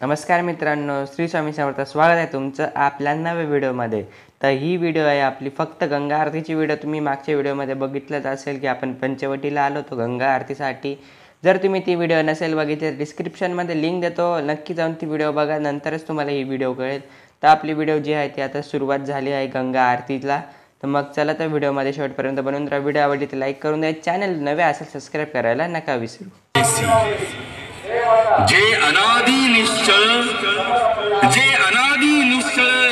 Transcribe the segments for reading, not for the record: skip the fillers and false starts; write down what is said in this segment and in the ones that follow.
नमस्कार मित्रांनो, श्री स्वामी समर्थ. स्वागत आहे तुमचं आपल्या नव्या व्हिडिओमध्ये. तर ही व्हिडिओ आहे आपली फक्त गंगा आरतीची व्हिडिओ. तुम्ही मागच्या व्हिडिओमध्ये बघितलंच असेल की आपण पंचवटीला आलो होतो गंगा आरतीसाठी. जर तुम्ही ती व्हिडिओ नसेल बघितली तर डिस्क्रिप्शनमध्ये लिंक देतो, नक्की जाऊन ती व्हिडिओ बघा, नंतरच तुम्हाला ही व्हिडिओ कळेल. तर आपली व्हिडिओ जी आहे ती आता सुरुवात झाली आहे गंगा आरतीला. तर मग चला तर व्हिडिओमध्ये शेवटपर्यंत बनवून राहा. व्हिडिओ आवडली तर लाईक करून द्या, चॅनल नवे असेल सबस्क्राईब करायला नका विसरू. जे अनादि निश्चळ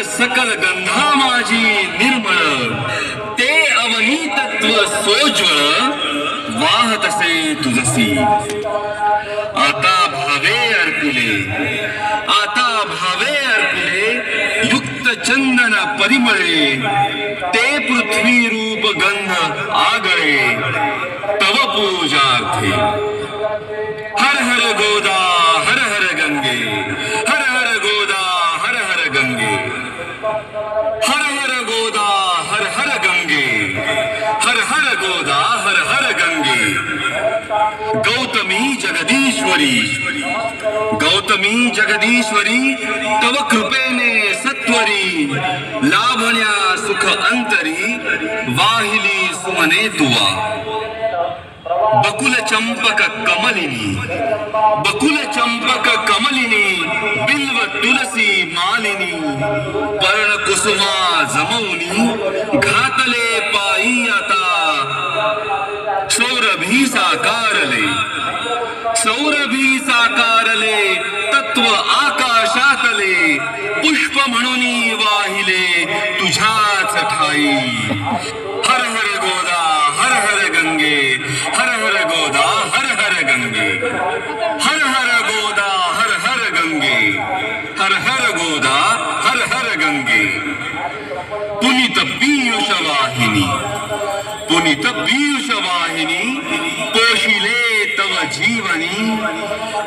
सकल गंधा माझी निर्मळ, ते अवनी तत्व सोज्वळ वाहतसे तुझसी. आता भावे अर्पिले युक्त चंदन परिमळे, ते पृथ्वी रूप गंध आगळे तव पूजार्थे. हर हर गोदा हर हर गंगे, हर हर गोदा हर हर गंगे, हर हर गोदा हर हर गंगे, हर हर गोदा हर हर गंगे. गौतमी जगदीश्वरी तव कृपेने सत्वरी, लाभण्या सुख अंतरी वाहिली सुमने तुवा. बकुल चंपक कमलिनी, बिल्व तुलसी मालिनी, पर्ण कुसुमा जमवनी घातले पायी आता. सौरभी साकारले तत्व आकाशातले, पुष्प म्हणून वाहिले तुझ्याच ठाई. हर हर गोदा हर हर गंगे, हर हर गोदा हर हर गंगे, हर हर गोदा हर हर गंगे, हर हर गोदा हर हर गंगे. पुनीत पीयूष वाहिनी, पोशिले तव जीवनी,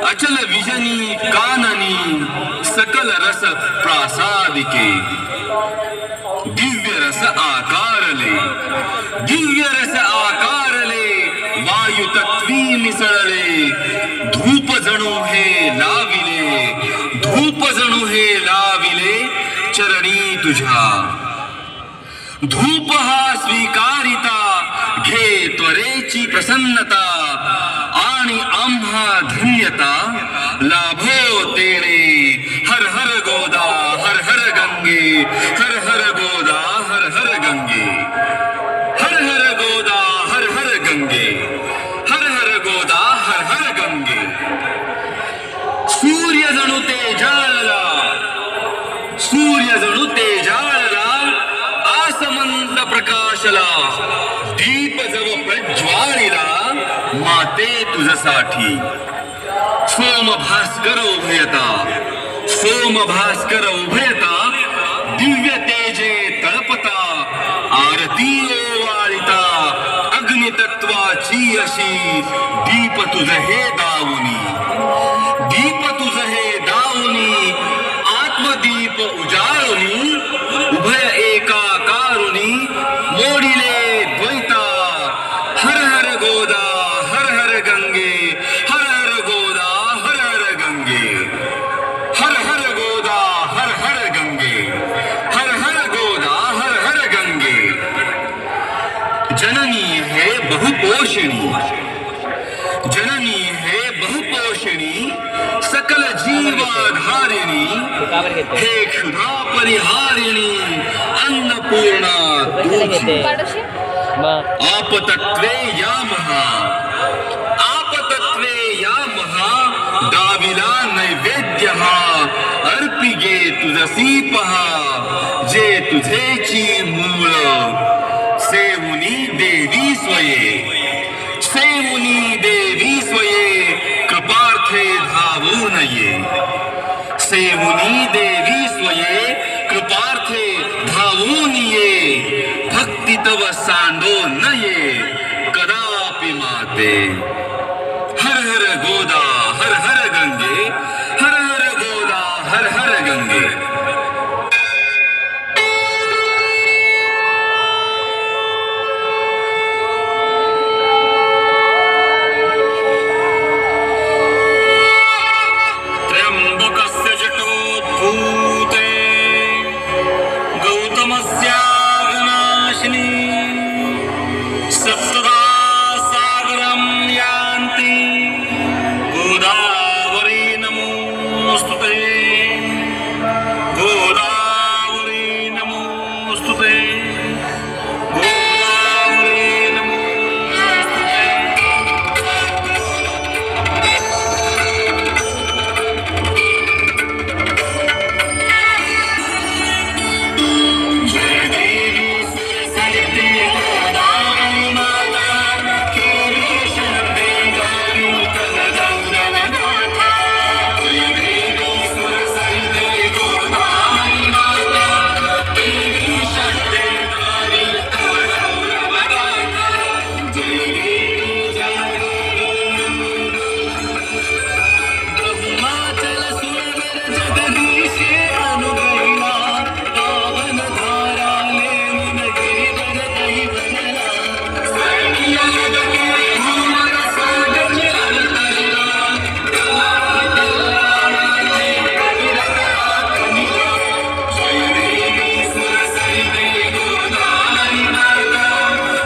अचल विजनी काननी, सकल रस प्रासादिके. दिव्य रस आकारले, वायु तत्वी मिसळले, धूप जणू हे लाविले चरणी तुझ्या. धूप हा स्वीकारिता, घे त्वरेची प्रसन्नता, आणि आम्हा धन्यता लाभो तेणे. हर हर गोदा हर हर गंगे, हर हर गोदा हर हर गंगे, हर हर गोदा हर हर गंगे, हर हर गोदा हर हर गंगे. सूर्य जणू ते जाळला, आसमंत प्रकाशला, दीप जव प्रज्वाळीला माते तुझसाठी. सोम भास्कर उभयता, दिव्य तेजे तळपता, आरती ओवाळिता, अग्नितत्वाची अशी दीप तुझ हे दावुनी, आत्मदीप उजाळुनी, उभय एकाकारुनी मोडिले द्वैता. हर हर गोदा हर हर गंगे, हर हर गोदा हर हर गंगे, हर हर गोदा हर हर गंगे, हर हर गोदा हर हर गंगे. जननी है बहुपोषिणी, सकल जीवाधारिणी, हे क्षुधा परिहारिणी, अन्नपूर्णा तुझी. आपतत्वे या महा, दाविला नैवेद्य हा, अर्पिगे तुझसी पहा, जे तुझेची मूळ. सेवुनी देवी स्वये, कृपार्थे धावून ये. सेवुनी देवी स्वये, कृपार्थे धावून ये, भक्ती तव सांडो नये कदापि माते. हर हर गोदा हर हर गंगे, हर हर गोदा हर हर गंगे. भूते गौतमस्यागनाशिनी सप्तदा सागरं यान्ति गोदावरी नमोस्तुते गोदावरी नमोस्तुते गोदावरी नमोस्तुते जय देवी सरस्वती गोदावरी माता केली शरदे गौरी कनकगौरवनाथा जय देवी सरस्वती गोदावरी माता केली शरदे गौरी कनकगौरवनाथा जय देवी ब्रह्माचल सुरवर जगदीशे अनुगैला पावन धारा लेन गिरिवर कहि बनला स्वर्गीय जगते भूमर सागज अवतरला जय देवी सरस्वती गोदावरी माता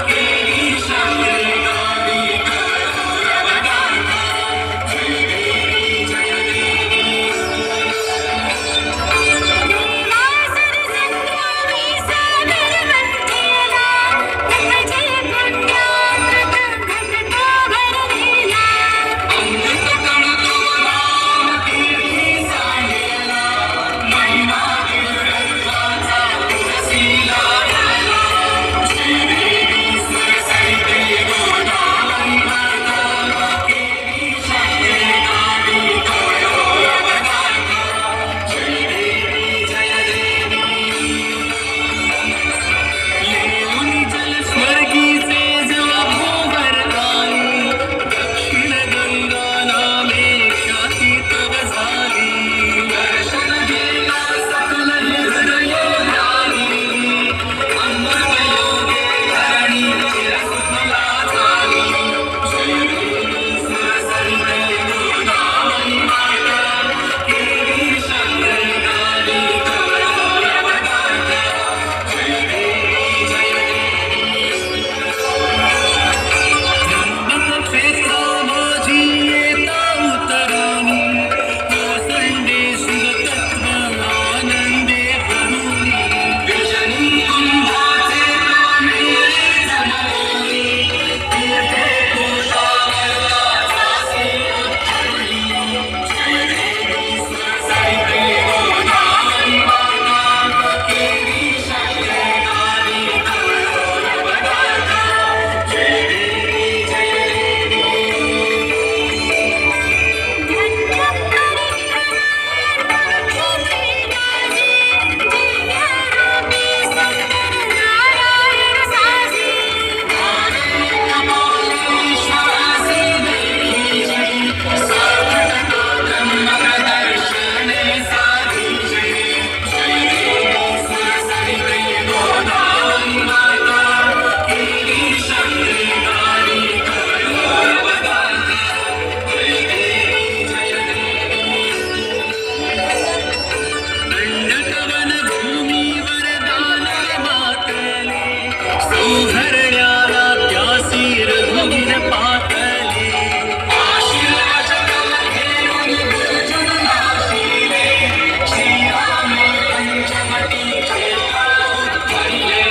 केली शरदे गौरी कनकगौरवनाथा जय देवी जय देवी अमृत कण तो नाम केली सांगेला महिमा गिरजाचा तुलसीला गाला जय देवी सरस्वती गोदावरी माता केली शरदे गौरी कनकगौरवनाथा जय देवी जय देवी येऊन जल स्वर्गीचे जेव्हा भूवर आली दक्षिण गंगा नामे ख्याती तव झाली दर्शन गेला सकल हृदय ध्यानी अमृत योगे धरणी चिरसुखला झाली जय देवी सरस्वती गोदावरी माता केली शरदे गौरी कनकगौरवनाथा जय देवी जय त्र्यंबक क्षेत्रा माझी येता उतरानी कोसंडे शिवतत्व आनंदे भरुनी विजनी कुंभाचे कामिळे जमवली तीर्थे कोशावरला झासी उज्जवली जय देवी सरस्वती गोदावरी माता केली शरदे गौरी कनकगौरवनाथा जय देवी जय देवी श्वासी देखीजी साधना ब्रह्म दर्शने साधीजी जय देवी सरस्वती गोदावरी माता केली शरदे गौरी कनकगौरवनाथा जय देवी जय देवी दंडकवन भूमीवर दाना मातले सौहरण्याला त्यासी रघुवीर पातले आशीर्वचन घेऊन दुर्जन नाशिले श्रीरामे पंचवटीचे उद्धरले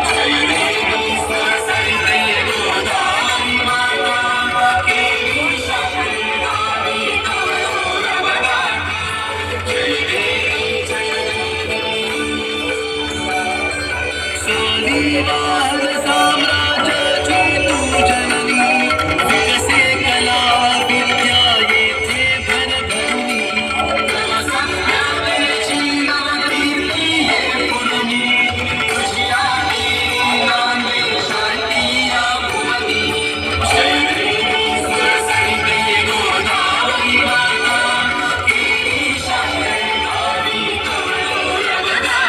जय देवी सरस्वती गोदावरी माता केली शरदे गौरी कनकगौरवनाथा जय देवी जय सोनीवाद साम्राज्याची तू जननी विकसे कला विद्या येथे भरभरुनी नव सत्याची नवकीर्ती ये पुरनी तुझिया देवी नांदे शांती या भुवनी जय देवी सरस्वती गोदावरी माता केली शरदे गौरी कनकगौरवनाथा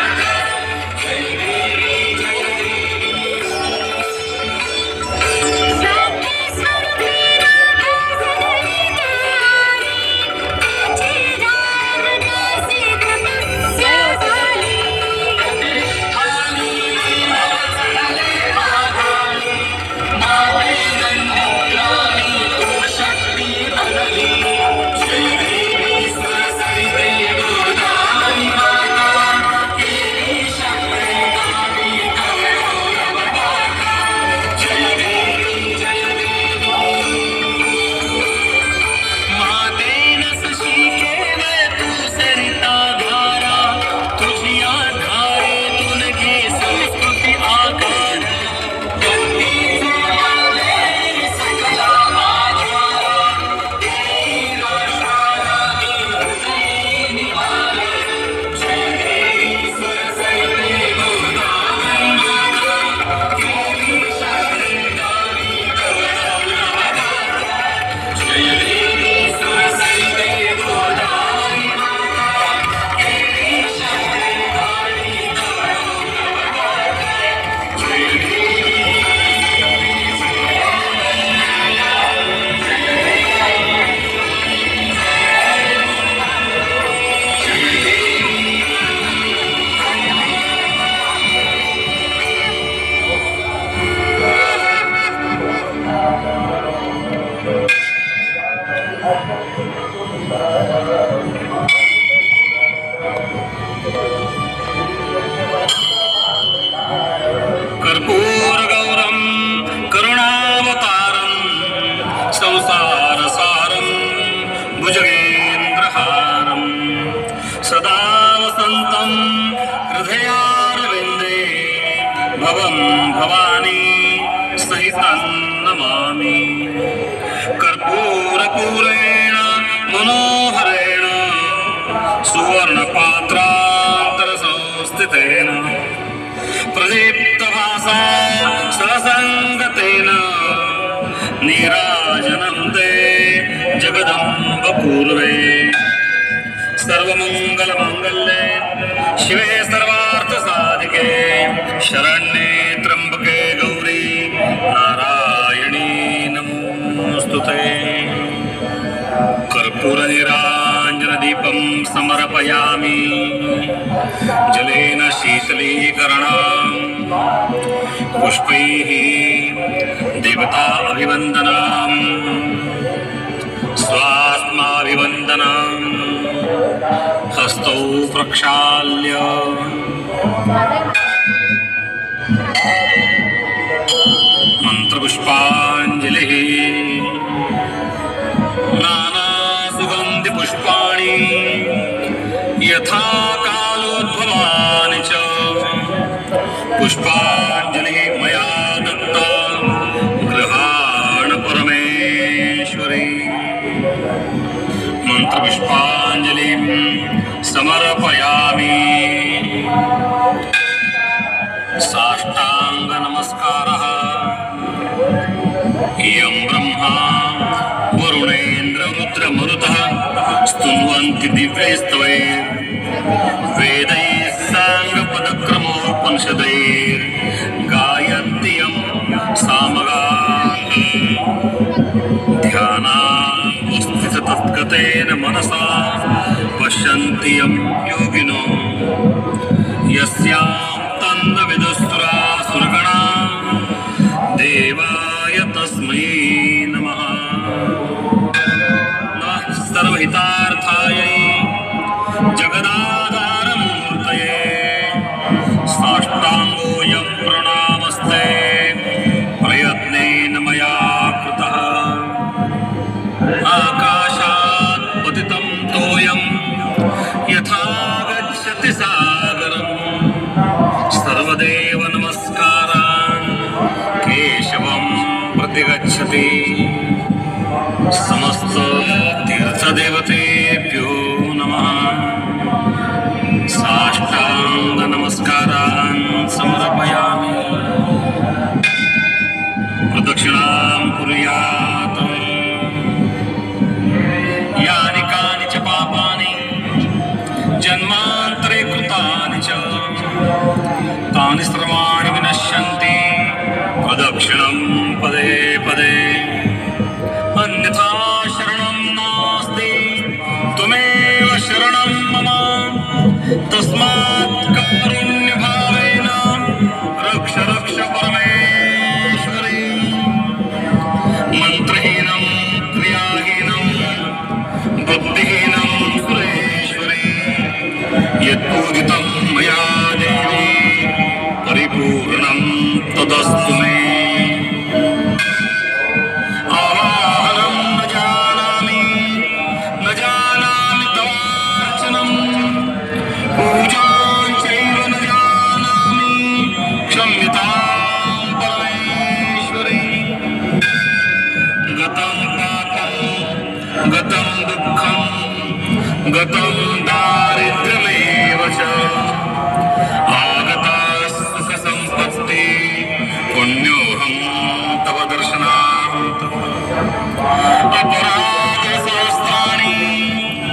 जय देवी जय देवी सदा वसन्तं हृदयारविन्दे भवं भवानी सहितं नमामि। कर्पूरपूरेण मनोहरेण सुवर्णपात्रान्तरसंस्थितेन प्रदीप्तभासा ससङ्गतेन नीराजनं ते जगदम्बपूर्वे। सर्वमङ्गलमाङ्गल्ये शिवे सर्वार्थसाधिके शरण्ये त्र्यम्बके गौरी नारायणी नमोऽस्तुते। कर्पूरनिराञ्जनदीपं समर्पयामि जलेन शीतलीकरणं पुष्पैः देवता अभिवन्दनं स्वात्माभिवन्दनं हस्तौ प्रक्षाल्य मंत्रपुष्पाञ्जलिः नानासुगन्धिपुष्पाणि यथा कालोद्भवानि च पुष्पाञ्जलिः मया दत्ता गृहाण परमेश्वरी। मंत्रपुष्पाञ्जलिं समर्पयामि। साष्टांग नमस्कारः। इयं ब्रह्मा वरुणेन्द्र रुद्र मरुतः स्तुन्वन्ति दिव्यैस्तवैः वेदैः साङ्गपदक्रमोपनिषदैः गायन्ति यं सामगाः। ध्यानावस्थिततद्गतेन मनसा पश्यन्ति यं योगिनो यस्यां तन्नविदुस्तुरासुरगणा देवाय तस्मै नमः। नमः सर्वहितार्थायै जगदाधारमूर्तये साष्टाङ्गोऽयं प्रणामस्ते प्रयत्नेन मया कृतः। आकाशात् पतितं तोयं यथा गच्छति सागरम् सर्वदेव नमस्कारान् केशवं प्रतिगच्छति। समस्त तीर्थदेवतेभ्यो नमः। साष्टांग नमस्कारान् समर्पयामि। प्रदक्षिणां कुर्यात्। यानि कानि च पापानि जन्मान्तरे कृतानि च तानि सर्वाणि विनश्यन्ति प्रदक्षिणं पदे पदे। अन्यथा शरणं नास्ति त्वमेव शरणं मम। तस्मात् कारुण्यभावेन रक्ष रक्ष परमेश्वरी। मन्त्रहीनं क्रियाहीनं बुद्धिहीनं सुरेश्वरी यत्पूजितं मया देवी परिपूर्णं तदस्तु मे। आवाहनं न जानामि तवार्चनं पूजां चैव न जानामि क्षम्यतां परमेश्वरी। गतं पापं गतं दुःखं गतं दारिद्र्यमेव च आगता सुखसम्पत्ति पुण्योऽहं तव दर्शनात्। अपराधसहस्राणि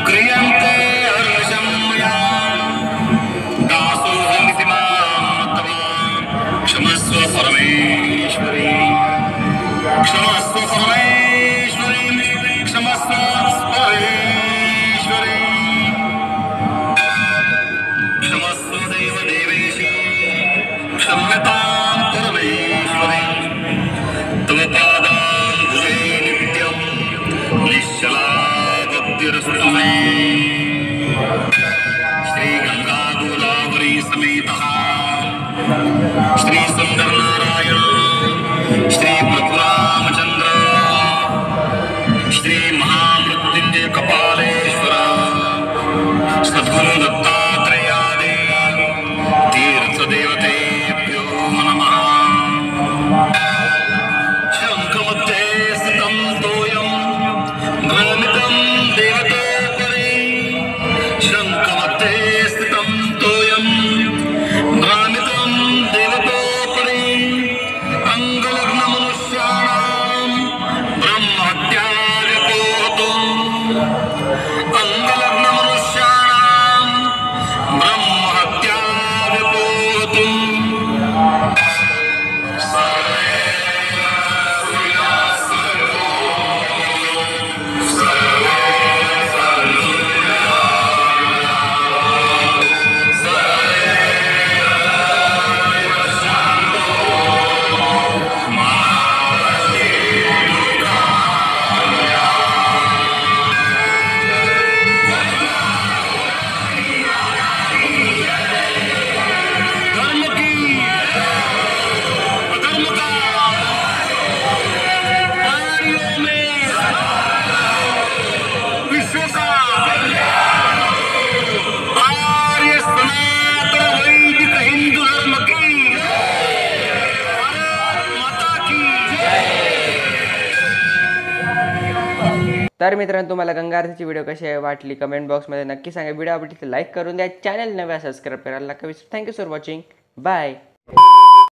क्रियन्ते हर्षं मया दासोऽहमिति मां तव क्षमस्व परमेश्वरी। क्षमस्व परमेश्वरी क्षमस्व परमेश्वरी। क्षमस्व देव देवेशी क्षम्यतां परमेश्वरी। तव पादाम्बुजे नित्यं निश्चला भक्तिरस्तु मे। श्रीगंगा गोदावरी समेतः श्री सुंदर नारायण श्री प्रभुरामचंद्र श्री महामृत्युंजय कपालेश्वर सद्गुरु दत्तात्रेयादि तीर्थदेवतेभ्यो नमः। शङ्खमध्ये स्थितं तोयं ग्रामितं देवतोपरि। शङ्खमध्ये स्थितं तोयं ग्रामितं देवतोपरि। अङ्गलग्नमनुष्याणां ब्रह्महत्या व्यपोहतुम्। अङ्गलग्नमनुष्याणां ब्रह्महत्या व्यपोहतुम्। धर्म की अधर्म का प्राणियों में विश्व का आर्य सनातन वैदिक हिंदू धर्म की भारत माता की तर मित्रांनो, तुम्हाला गंगा आरतीची व्हिडिओ कशी वाटली कमेंट बॉक्समध्ये नक्की सांगा. व्हिडिओ आवडली तर लाईक करून द्या. चॅनल नव्या सबस्क्राईब करायला नका विसरू. Thank you for watching. बाय.